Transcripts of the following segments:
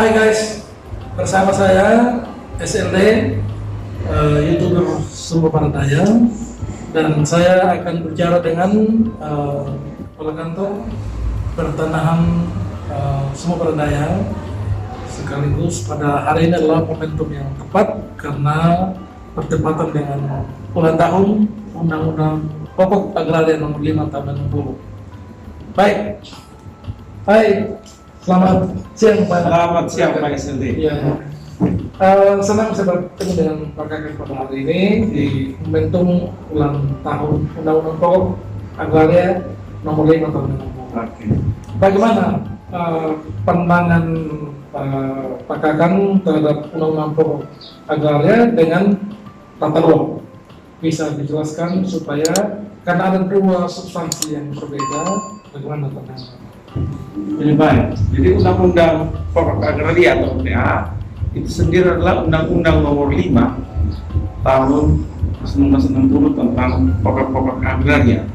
Hai guys, bersama saya SLD, YouTuber Sumber Paradaya, dan saya akan bicara dengan Kepala Kantor Pertanahan Sumber Paradaya. Sekaligus pada hari ini adalah momentum yang tepat karena bertepatan dengan ulang tahun Undang-Undang Pokok Agraria Nomor 5 Tahun 60. Baik, hai. Selamat siang Pak. Selamat siang Pak SLD. Ya. Senang bisa bertemu dengan Pak Kakak pada hari ini di momentum ulang tahun Undang-Undang Pokok Agraria Nomor 5 Tahun 60. Oke. Bagaimana pandangan Pak Kakak terhadap Undang-Undang Pokok Agraria dengan tata ruang? Bisa dijelaskan supaya karena ada dua substansi yang berbeda, bagaimana pandangan? Jadi baik. Jadi Undang-Undang Pokok Agraria atau UPA itu sendiri adalah Undang-Undang Nomor 5 Tahun 1960 tentang pokok-pokok agraria,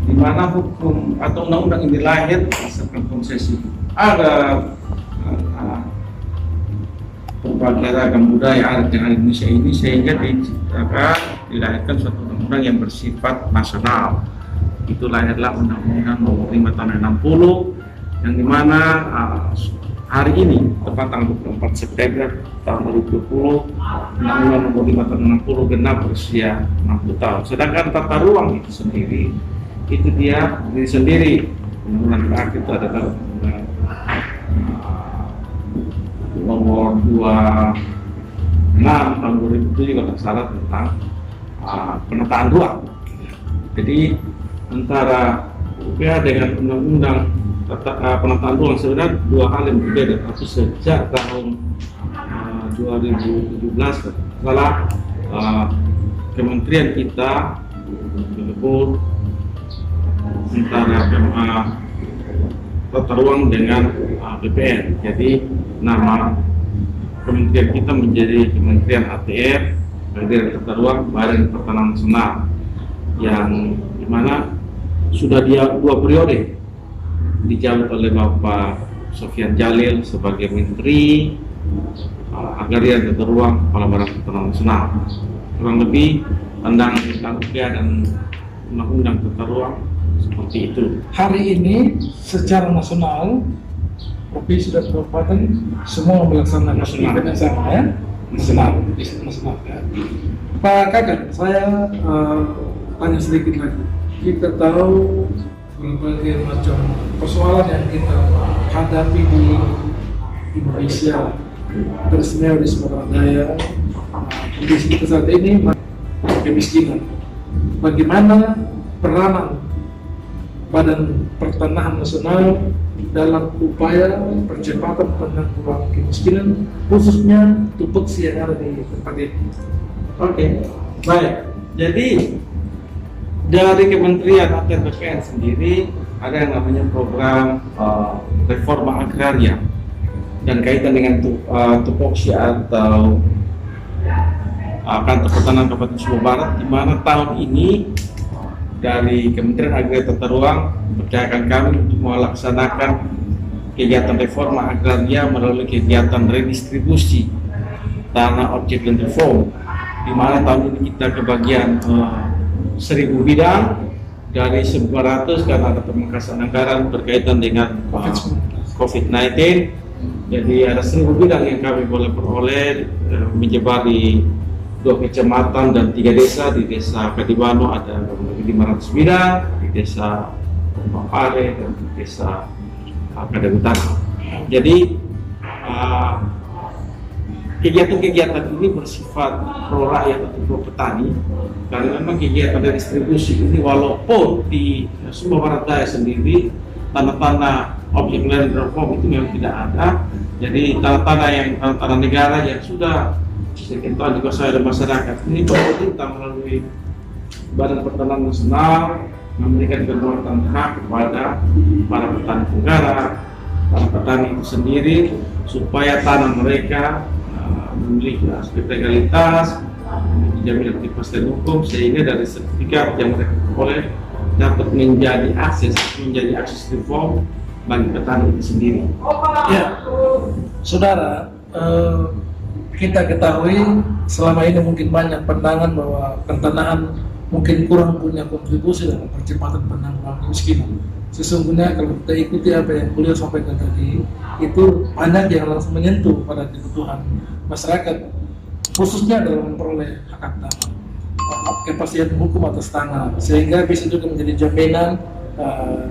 di mana hukum atau undang-undang ini lahir berdasarkan konsesi ada berbagai ragam budaya adat yang ada di Indonesia ini, sehingga dilahirkan suatu undang-undang yang bersifat nasional. Itu lahirlah Undang-Undang Nomor 5 Tahun 60 yang dimana hari ini tepat tanggal 24 September tahun 2020 Undang-Undang Nomor 5 Tahun 60 genap berusia 60 tahun. Sedangkan tata ruang itu sendiri itu dia berdiri sendiri. Undang-Undang terakhir itu adalah Undang Nomor 26 tahun 2007 kalau tidak salah tentang penataan ruang. Jadi antara UPA dengan undang-undang penataan ruang sebenarnya dua hal yang berbeda, tapi sejak tahun 2017 setelah kementerian kita menyebut antara tata ruang dengan BPN, jadi nama kementerian kita menjadi Kementerian ATR, Kementerian Tata Ruang Badan Pertanahan Nasional, yang dimana sudah dia 2 periode dijabat oleh Bapak Sofyan Jalil sebagai Menteri Agraria dan Tata Ruang Kepala Badan Pertanahan Nasional. Kurang lebih pandangan tentang UPA dan Undang-Undang Tata Ruang seperti itu. Hari ini secara nasional provinsi dan kabupaten semua melaksanakan event yang sama ya, nasional ya. Pak Kakak, saya tanya sedikit lagi. Kita tahu berbagai macam persoalan yang kita hadapi di Indonesia, tersedia di Sumatera Daya. Kondisi kita saat ini kemiskinan. Bagaimana peranan Badan Pertanahan Nasional dalam upaya percepatan penanggulangan kemiskinan, khususnya tupoksi yang ada di tempat ini? Oke, baik. Jadi dari Kementerian ATR BPN sendiri ada yang namanya program reforma agraria, dan kaitan dengan tupoksi atau kantor pertanahan Kabupaten Sumbawa Barat, di mana tahun ini dari Kementerian Agraria Tata Ruang mempercayakan kami untuk melaksanakan kegiatan reforma agraria melalui kegiatan redistribusi tanah objek land reform, di mana tahun ini kita kebagian 1.000 bidang dari 1.900 karena ada pemangkasan anggaran berkaitan dengan COVID-19. Jadi ada 1.000 bidang yang kami boleh peroleh, menyebar di 2 kecamatan dan 3 desa. Di desa Kadibano ada 500 bidang, di desa Pare dan di desa Kadagutan. Jadi kegiatan-kegiatan ini bersifat pro rakyat atau pro petani, karena memang kegiatan distribusi ini walaupun di Sumbawa Barat Daya sendiri tanah-tanah objek land reform itu memang tidak ada. Jadi tanah-tanah negara yang sudah sekian tahun dikuasai oleh masyarakat ini, pemerintah melalui Badan Pertanahan Nasional memberikan kedaulatan hak kepada para petani negara, para petani itu sendiri, supaya tanah mereka memiliki aspek legalitas, jaminan kepastian hukum, sehingga dari sertifikat yang mereka peroleh dapat menjadi akses reform bagi petani itu sendiri. Ya, saudara, kita ketahui selama ini mungkin banyak pandangan bahwa pertanahan mungkin kurang punya kontribusi dalam percepatan penanggulangan kemiskinan. Sesungguhnya kalau kita ikuti apa yang beliau sampaikan tadi, itu banyak yang langsung menyentuh pada kebutuhan masyarakat, khususnya dalam memperoleh hak tanah, kepastian hukum atas tanah, sehingga bisa juga menjadi jaminan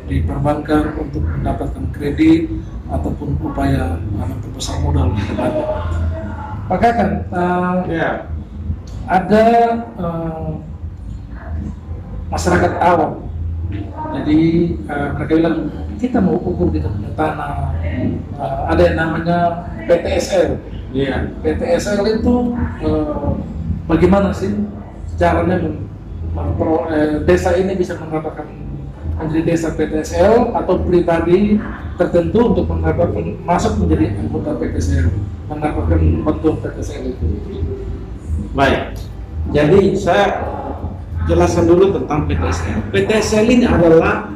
diperbankan untuk mendapatkan kredit ataupun upaya memperbesar modal ke depannya. Maka kan ada masyarakat awam. Jadi mereka bilang kita mau ukur kita punya tanah. Ada yang namanya PTSL. PTSL itu bagaimana sih caranya desa ini bisa mendapatkan menjadi desa PTSL atau pribadi tertentu untuk mendapatkan masuk menjadi anggota PTSL, mendapatkan bantuan PTSL itu. Baik, jadi saya jelaskan dulu tentang PTSL. PTSL ini adalah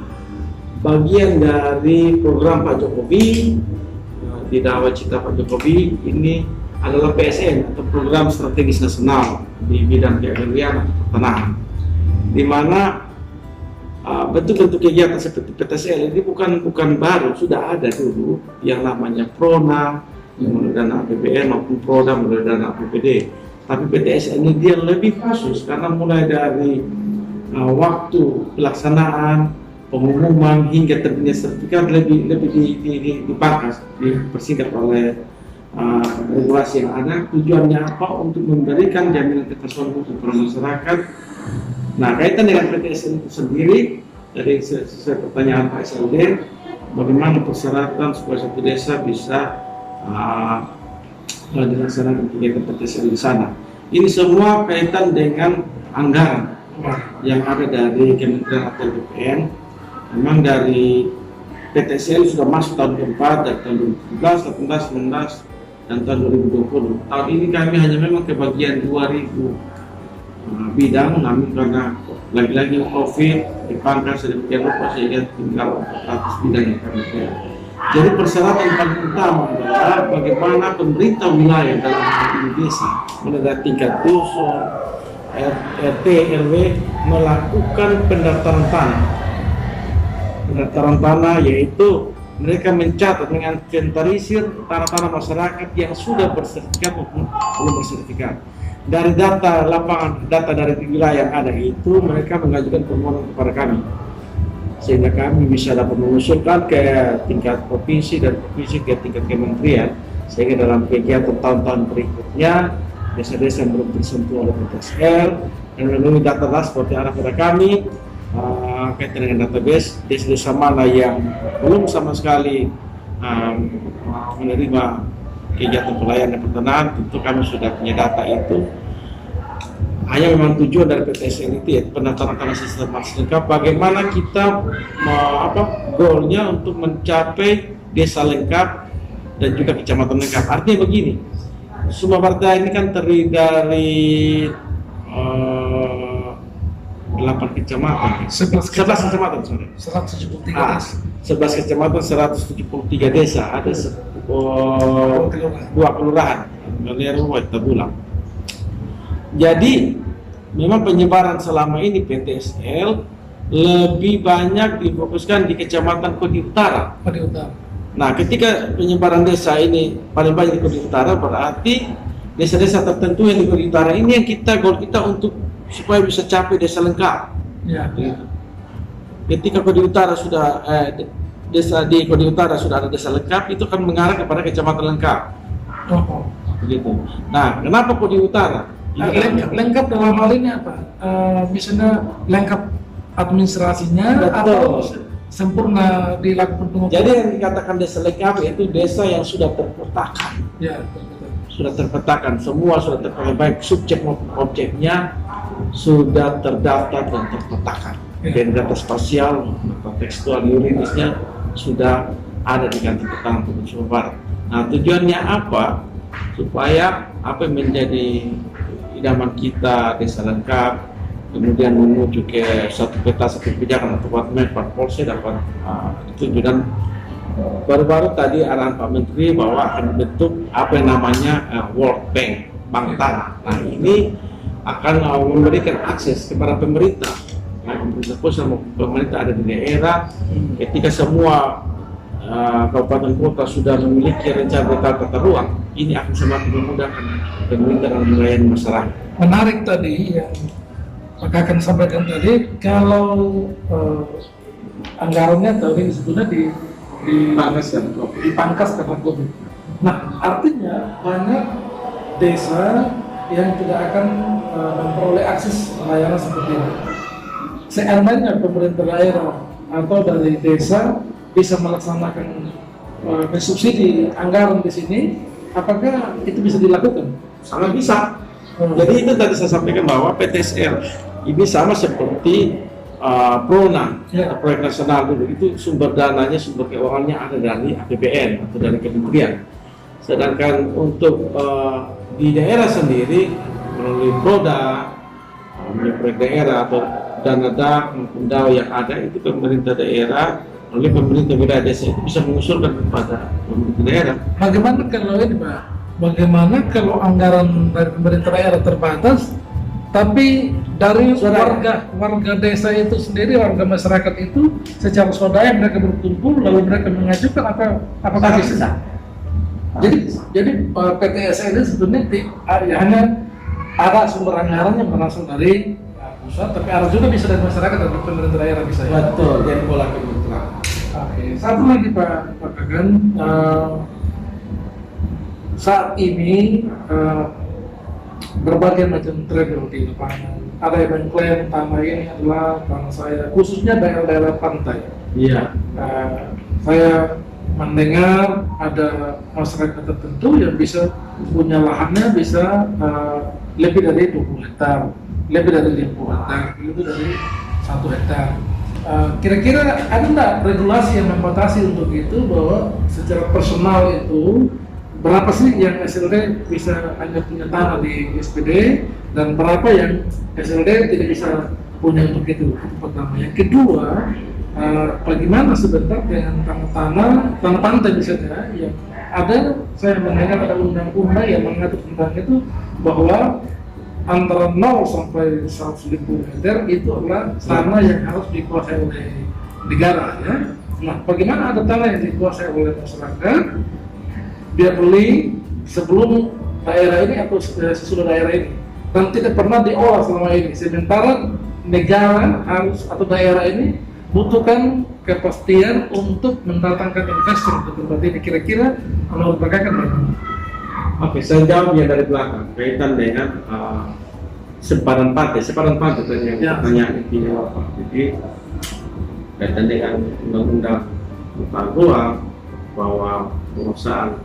bagian dari program Pak Jokowi, di nawacita Pak Jokowi. Ini adalah PSN atau Program Strategis Nasional di bidang keagrarian atau pertanahan, di mana bentuk-bentuk kegiatan seperti PTSL ini bukan baru, sudah ada dulu yang namanya Prona, yang melalui dana APBN maupun Proda melalui dana APBD. Tapi PTSL ini dia lebih khusus karena mulai dari waktu pelaksanaan, pengumuman hingga terbitnya sertifikat lebih dipangkas, dipersingkat oleh regulasi yang ada. Tujuannya apa? Untuk memberikan jaminan kepastian hukum kepada masyarakat. Nah, kaitan dengan PTSL itu sendiri, dari sesuai pertanyaan Pak SLD, bagaimana persyaratan supaya satu desa bisa dilaksanakan kegiatan PTSL di sana. Ini semua kaitan dengan anggaran yang ada dari Kementerian atau BPN. Memang dari PTSL sudah masuk tahun keempat, dari tahun 2017, 18, 19, dan tahun 2020. Tahun ini kami hanya memang kebagian 2000 bidang, namun karena lagi-lagi COVID dipangkas sedemikian rupa sehingga tinggal 400 bidang yang kami punya. Jadi persyaratan yang paling utama adalah bagaimana pemerintah wilayah dalam hal ini desa, mulai dari tingkat dusun, RT, RW melakukan pendaftaran tanah. Pendaftaran tanah yaitu mereka mencatat, menginventarisir tanah-tanah masyarakat yang sudah bersertifikat maupun belum bersertifikat. Dari data lapangan, data dari wilayah yang ada itu, mereka mengajukan permohonan kepada kami, sehingga kami bisa dapat mengusulkan ke tingkat provinsi dan provinsi ke tingkat kementerian, sehingga dalam kegiatan tahun-tahun berikutnya desa-desa yang belum tersentuh oleh PTSL dan melalui data seperti arah pada kami kaitan dengan database desa-desa mana yang belum sama sekali menerima kegiatan pelayanan pertanahan, tentu kami sudah punya data itu. Hanya memang tujuan dari PTSL itu ya pendaftaran tanah sistematis lengkap. Bagaimana kita goalnya untuk mencapai desa lengkap dan juga kecamatan lengkap. Artinya begini, Sumba Barat ini kan terdiri dari 8 kecamatan, 11 kecamatan, sorry. 173 desa. 11 kecamatan, 173 desa, ada 2 kelurahan, Meliru, Tabulang. Jadi memang penyebaran selama ini PTSL lebih banyak difokuskan di Kecamatan Kodim Utara. Nah, ketika penyebaran desa ini paling banyak di Kodim Utara, berarti desa-desa tertentu yang di Kodim Utara ini yang goal kita untuk supaya bisa capai desa lengkap. Ya. Ketika Kodim Utara sudah desa di Kodim Utara sudah ada desa lengkap, itu akan mengarah kepada kecamatan lengkap. Begitu. Nah, kenapa Kodim Utara? Lengkap dalam hal ini apa? Misalnya lengkap administrasinya. Betul. Atau sempurna dilakukan pengukuran. Jadi yang dikatakan desa lengkap yaitu desa yang sudah terpetakan. Ya, sudah terpetakan, semua sudah terpetakan, baik subjek maupun objeknya sudah terdaftar dan terpetakan. Dan data spasial, data tekstual, yuridisnya sudah ada di kantor pertanahan Provinsi Sumba Barat. Nah, tujuannya apa? Supaya apa yang menjadi idaman kita desa lengkap, kemudian menuju ke satu peta, satu kebijakan atau roadmap Pak Polsek dapat ditunjuk, dan baru-baru tadi arahan Pak Menteri bahwa akan dibentuk apa yang namanya World Bank, Bank Tanah. Nah ini akan memberikan akses kepada pemerintah, pemerintah pusat maupun pemerintah ada di daerah. Ketika semua kabupaten kota sudah memiliki rencana tata ruang, ini akan semakin memudahkan pemerintah dalam melayani masyarakat. Menarik tadi yang Pak Kakan sampaikan tadi, kalau anggarannya tahun ini sebetulnya dipangkas karena COVID. Nah, artinya banyak desa yang tidak akan memperoleh akses layanan seperti ini. Seandainya pemerintah daerah atau dari desa bisa melaksanakan subsidi anggaran di sini, apakah itu bisa dilakukan? Sangat bisa. Jadi itu tadi saya sampaikan bahwa PTSR ini sama seperti Prona, proyek nasional dulu, itu sumber dananya, sumber keuangannya ada dari APBN atau dari kementerian. Sedangkan untuk di daerah sendiri melalui Proda, melalui proyek daerah atau dana maupun DAO yang ada, itu pemerintah daerah melalui pemerintah wilayah desa itu bisa mengusulkan kepada pemerintah daerah. Bagaimana kalau ini, Pak? Bagaimana kalau anggaran dari pemerintah daerah terbatas, tapi dari warga desa itu sendiri, warga masyarakat itu secara swadaya mereka berkumpul lalu mereka mengajukan apakah bisa? Jadi PTSR ini sebenarnya hanya ada sumber anggarannya berasal dari pusat, tapi ada juga bisa dari masyarakat atau pemerintah daerah bisa. Ya? Betul, jadi pola kementerian. Oke, satu lagi Pak Kakan, saat ini berbagai macam travel di lapangan. Ada yang mengklaim tanah ini adalah tanah saya, khususnya daerah-daerah pantai. Iya. Saya mendengar ada masyarakat tertentu yang bisa punya lahannya bisa lebih dari 20 hektar, lebih dari 50 hektar, itu dari 1 hektar. Kira-kira ada nggak regulasi yang membatasi untuk itu, bahwa secara personal itu berapa sih yang SLD bisa hanya punya tanah di SPD dan berapa yang SLD tidak bisa punya untuk itu? Pertama. Yang kedua, bagaimana sebentar dengan tanah pantai misalnya yang ada, saya mendengar ada undang-undang yang mengatur tentang itu bahwa antara 0 sampai 150 meter itu adalah tanah yang harus dikuasai oleh negara, ya. Nah, bagaimana ada tanah yang dikuasai oleh masyarakat, dia beli sebelum daerah ini atau sesudah daerah ini dan tidak pernah diolah selama ini, sementara negara harus atau daerah ini butuhkan kepastian untuk mendatangkan investor ke tempat ini. Kira-kira kalau bagaimana bagaimana? Oke, saya jawab ya dari belakang kaitan dengan sepadan pantai tadi yang pertanyaan ini apa. Jadi kaitan dengan undang-undang tentang ruang bahwa penguasaan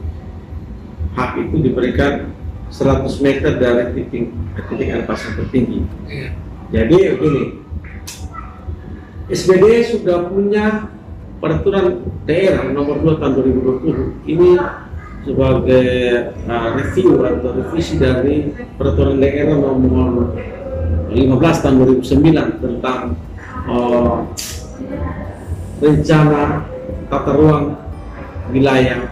hak itu diberikan 100 meter dari titik air pasang tertinggi. Jadi begini, SPD sudah punya peraturan daerah nomor 2 tahun 2020 ini sebagai review atau revisi dari peraturan daerah nomor 15 tahun 2009 tentang rencana tata ruang wilayah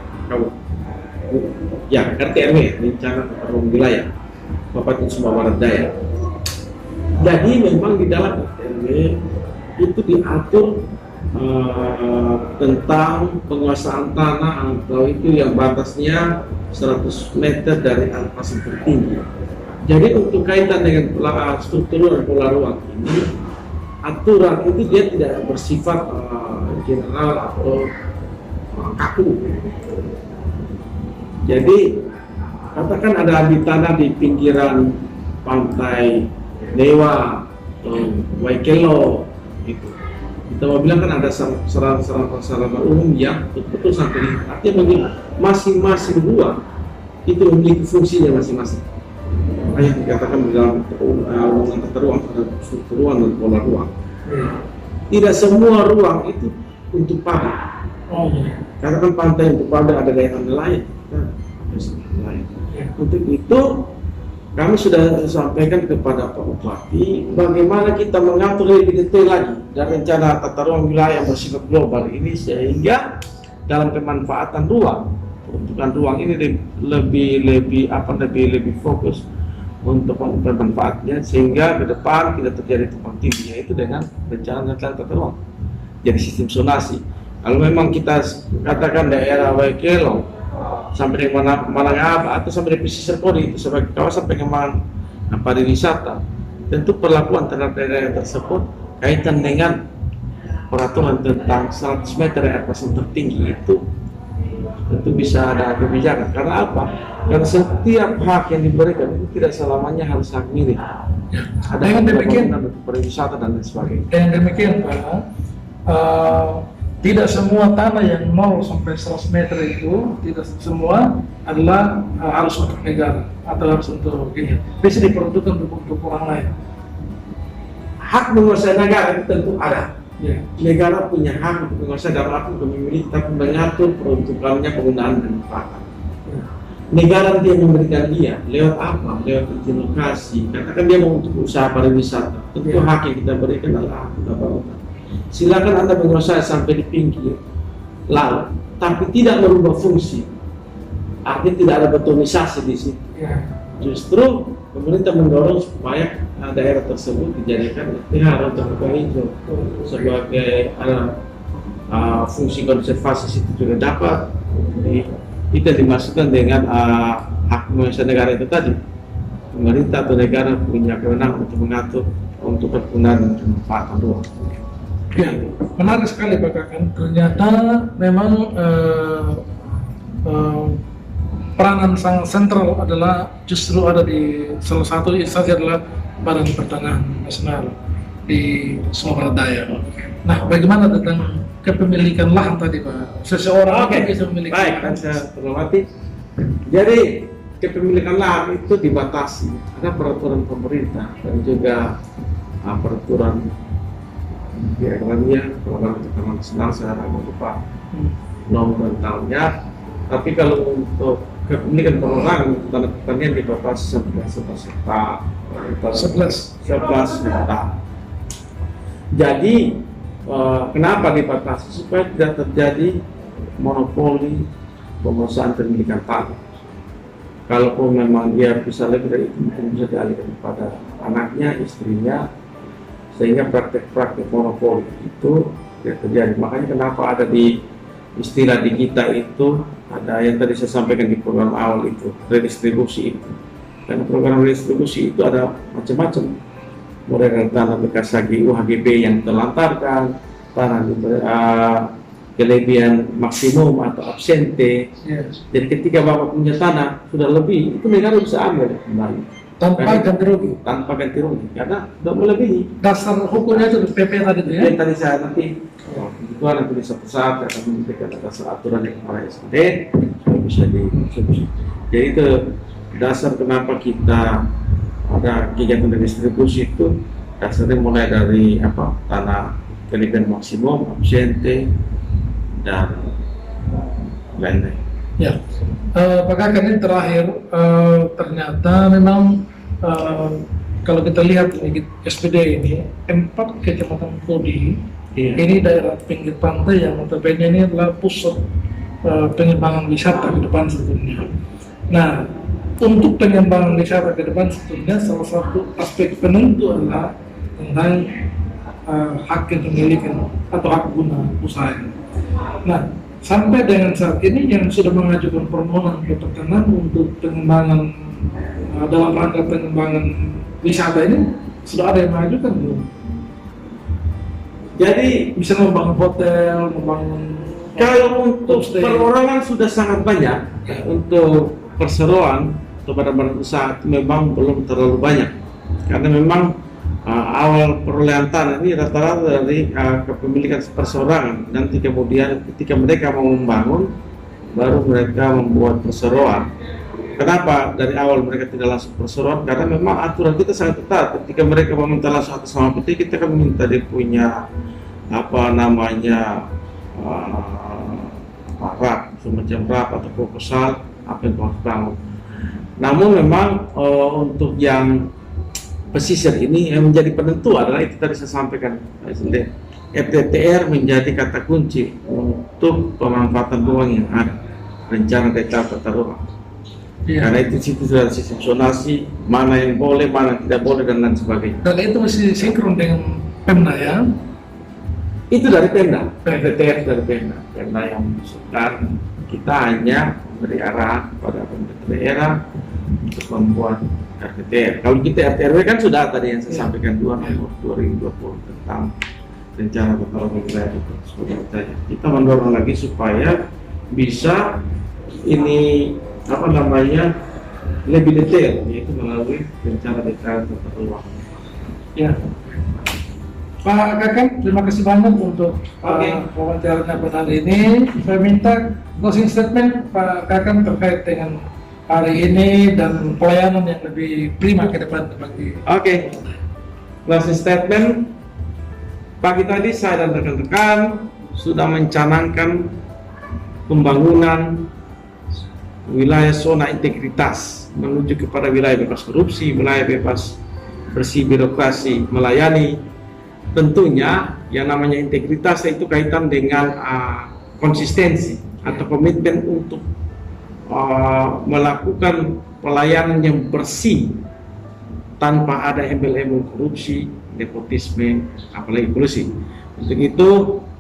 ya RTRW, rencana tata ruang wilayah Kabupaten Sumbawa Barat Daya. Jadi memang di dalam RTRW itu diatur tentang penguasaan tanah atau itu yang batasnya 100 meter dari air pasang tertinggi. Jadi untuk kaitan dengan struktur dan pola ruang ini, aturan itu dia tidak bersifat general atau kaku. Jadi katakan ada di tanah di pinggiran pantai Dewa, Waikelo, gitu. Kita mau bilang kan ada sarana umum yang betul-betul sampai artinya begini, masing-masing ruang itu memiliki fungsinya masing-masing. Makanya dikatakan di dalam ruang tata ruang ada struktur ruang dan pola ruang. Tidak semua ruang itu untuk pada. Katakan pantai untuk pada ada daerah nelayan. Untuk itu kami sudah sampaikan kepada Pak Bupati bagaimana kita mengatur lebih detail lagi dan rencana tata ruang wilayah yang bersifat global ini, sehingga dalam pemanfaatan ruang, peruntukan ruang ini lebih fokus untuk pemanfaatnya, sehingga ke depan tidak terjadi tumpang tindih, yaitu dengan rencana tata ruang. Jadi sistem zonasi. Kalau memang kita katakan daerah Waikelo sampai di Manangaba atau sampai di pesisir Kodi itu sebagai kawasan pengembangan pariwisata, tentu perlakuan terhadap daerah tersebut kaitan dengan peraturan tentang 100 meter air pasang tertinggi itu tentu bisa ada kebijakan. Karena apa? Karena setiap hak yang diberikan itu tidak selamanya harus hak milik. Ada Dengan demikian, untuk pariwisata dan lain sebagainya. dengan demikian Pak, tidak semua tanah yang 0 sampai 100 meter itu tidak semua adalah harus untuk negara atau harus untuk ini. Bisa diperuntukkan untuk orang lain. Hak menguasai negara itu tentu ada. Ya. Negara punya hak untuk menguasai dalam arti untuk memilih, tapi mengatur peruntukannya, penggunaan dan pemanfaatan. Negara dia memberikan dia lewat apa? Lewat izin lokasi. Katakan dia mau untuk usaha pariwisata, tentu hak yang kita berikan adalah hak kita bangun. Silakan Anda menguasai sampai di pinggir laut, tapi tidak merubah fungsi. Artinya tidak ada betonisasi di situ. Ya. Justru pemerintah mendorong supaya daerah tersebut dijadikan pelihara terbuka hijau sebagai fungsi konservasi situ juga dapat. Itu dimasukkan dengan hak menguasai negara itu tadi. Pemerintah atau negara punya kewenangan untuk mengatur untuk penggunaan dan pemanfaatan ruang. Ya, menarik sekali Pak Kakan. Ternyata memang peranan sangat sentral adalah justru ada di salah satu instansi adalah Badan Pertanahan Nasional di Sumatera Daya. Nah, bagaimana tentang kepemilikan lahan tadi Pak? Seseorang bisa memiliki baik, lahan. saya terlewati. Jadi kepemilikan lahan itu dibatasi. Ada peraturan pemerintah dan juga peraturan di agraria, program pertanahan nasional, saya lupa nomor dan tahunnya. Tapi kalau untuk kepemilikan perorangan tanah pertanian dibatasi sampai 11 hektar. Jadi kenapa dibatasi? Supaya tidak terjadi monopoli penguasaan pemilikan tanah. Kalaupun memang dia bisa lebih dari itu, mungkin bisa dialihkan kepada anaknya, istrinya, sehingga praktek-praktek monopoli itu tidak terjadi. Makanya kenapa ada di istilah di kita itu ada yang tadi saya sampaikan di program awal itu, redistribusi itu. Karena program redistribusi itu ada macam-macam, mulai dari tanah bekas HGU, HGB yang terlantarkan, tanah kelebihan maksimum atau absente. Yes. Jadi ketika Bapak punya tanah sudah lebih, itu negara bisa ambil kembali Tanpa ganti rugi. tanpa ganti rugi, karena sudah melebihi. Dasar hukumnya itu di PP tadi itu ya. Yang tadi saya nanti itu nanti di satu saat akan memberikan dasar aturan yang kemarin SD supaya bisa dieksekusi. Jadi itu dasar kenapa kita ada kegiatan distribusi itu, dasarnya mulai dari tanah kelebihan maksimum, absente dan lain-lain. Ya, Pak Kakan, ini terakhir ternyata memang kalau kita lihat ini SPD ini 4 kecamatan Kodi, ini daerah pinggir pantai yang notabene ini adalah pusat pengembangan wisata ke depan sebetulnya. Nah, untuk pengembangan wisata ke depan sebetulnya salah satu aspek penentu adalah tentang hak kepemilikan atau hak guna usaha. Nah, sampai dengan saat ini yang sudah mengajukan permohonan ke perkenan untuk pengembangan dalam rangka pengembangan wisata ini sudah ada yang mengajukan belum? Jadi Bisa membangun hotel, membangun kalau untuk homestay. perorangan sudah sangat banyak, untuk perseroan atau badan-badan usaha itu memang belum terlalu banyak, karena memang awal perolehan tanah ini rata-rata dari kepemilikan perseorangan. Nanti kemudian ketika mereka mau membangun, baru mereka membuat perseroan. Kenapa dari awal mereka tidak langsung perseroan? Karena memang aturan kita sangat ketat. Ketika mereka meminta langsung atas nama PT, kita kan meminta dia punya RAP, semacam RAP atau proposal apa yang harus bangun. Namun memang untuk yang pesisir ini yang menjadi penentu adalah itu tadi saya sampaikan, Pak Presiden. FTTR menjadi kata kunci untuk pemanfaatan ruang yang ada, rencana detail tata ruang. Iya. Karena itu situ sudah ada sistem zonasi, mana yang boleh, mana yang tidak boleh, dan lain sebagainya. Dan itu mesti sinkron dengan Pemda ya. Itu dari Pemda, FTTR dari Pemda. Pemda yang mengusulkan, kita hanya memberi arah pada pemerintah daerah untuk membuat RTTR. Kalau kita RTRW kan sudah tadi yang saya sampaikan 2 nomor 2020 tentang rencana tata ruang wilayah itu seperti itu. Kita mendorong lagi supaya bisa ini lebih detail, yaitu melalui rencana detail tata ruang. Ya. Pak Kakang, terima kasih banyak untuk Oke. wawancaranya pada hari ini. Saya minta closing statement Pak Kakang terkait dengan hari ini dan pelayanan yang lebih prima ke depan bagi. Oke, closing statement. Pagi tadi saya dan rekan-rekan sudah mencanangkan pembangunan wilayah zona integritas menuju kepada wilayah bebas korupsi, wilayah bebas bersih birokrasi, melayani. Tentunya yang namanya integritas itu kaitan dengan konsistensi atau komitmen untuk melakukan pelayanan yang bersih tanpa ada embel-embel korupsi, nepotisme, apalagi kolusi. Untuk itu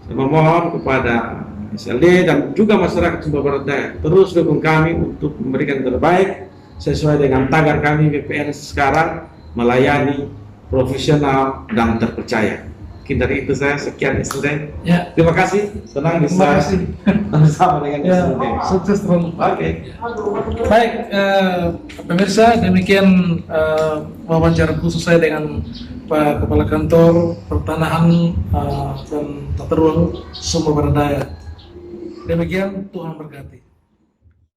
saya memohon kepada SLD dan juga masyarakat Sumba Barat Daya terus dukung kami untuk memberikan yang terbaik sesuai dengan tagar kami BPN sekarang, melayani, profesional, dan terpercaya. Mungkin dari itu saya sekian SLD. Ya. Terima kasih, senang Terima bisa kasih. bersama dengan Ya, SLD. sukses terus. Oke. Baik, pemirsa, demikian wawancara khusus saya dengan Pak Kepala Kantor Pertanahan dan Tata Ruang Sumba Barat Daya. Demikian, Tuhan berkati.